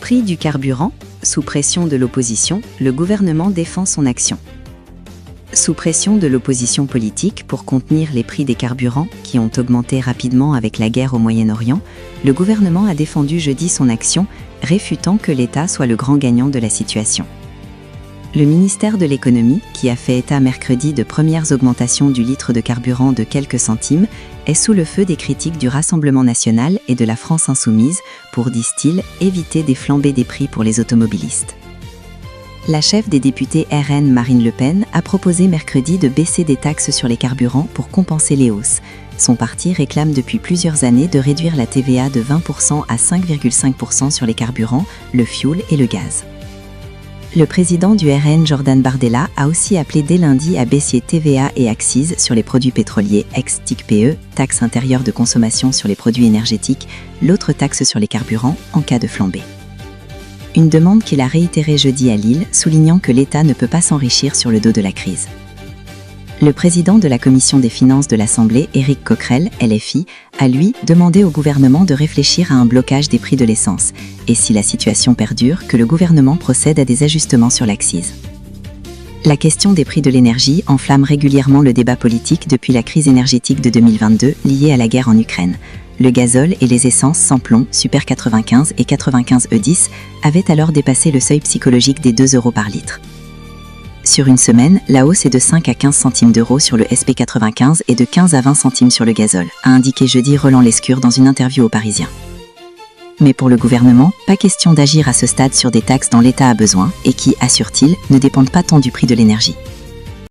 Prix du carburant. Sous pression de l'opposition, le gouvernement défend son action. Sous pression de l'opposition politique pour contenir les prix des carburants qui ont augmenté rapidement avec la guerre au Moyen-Orient, le gouvernement a défendu jeudi son action, réfutant que l'État soit le grand gagnant de la situation. Le ministère de l'économie, qui a fait état mercredi de premières augmentations du litre de carburant de quelques centimes, est sous le feu des critiques du Rassemblement national et de la France insoumise pour, disent-ils, éviter des flambées des prix pour les automobilistes. La chef des députés RN Marine Le Pen a proposé mercredi de baisser des taxes sur les carburants pour compenser les hausses. Son parti réclame depuis plusieurs années de réduire la TVA de 20% à 5,5% sur les carburants, le fioul et le gaz. Le président du RN, Jordan Bardella, a aussi appelé dès lundi à baisser TVA et accises sur les produits pétroliers, ex-TICPE, taxe intérieure de consommation sur les produits énergétiques, l'autre taxe sur les carburants, en cas de flambée. Une demande qu'il a réitérée jeudi à Lille, soulignant que l'État ne peut pas s'enrichir sur le dos de la crise. Le président de la Commission des finances de l'Assemblée, Éric Coquerel, LFI, a lui demandé au gouvernement de réfléchir à un blocage des prix de l'essence, et si la situation perdure, que le gouvernement procède à des ajustements sur l'accise. La question des prix de l'énergie enflamme régulièrement le débat politique depuis la crise énergétique de 2022 liée à la guerre en Ukraine. Le gazole et les essences sans plomb, Super 95 et 95 E10, avaient alors dépassé le seuil psychologique des 2 € par litre. Sur une semaine, la hausse est de 5 à 15 centimes d'euros sur le SP95 et de 15 à 20 centimes sur le gazole, a indiqué jeudi Roland Lescure dans une interview aux Parisiens. Mais pour le gouvernement, pas question d'agir à ce stade sur des taxes dont l'État a besoin et qui, assure-t-il, ne dépendent pas tant du prix de l'énergie.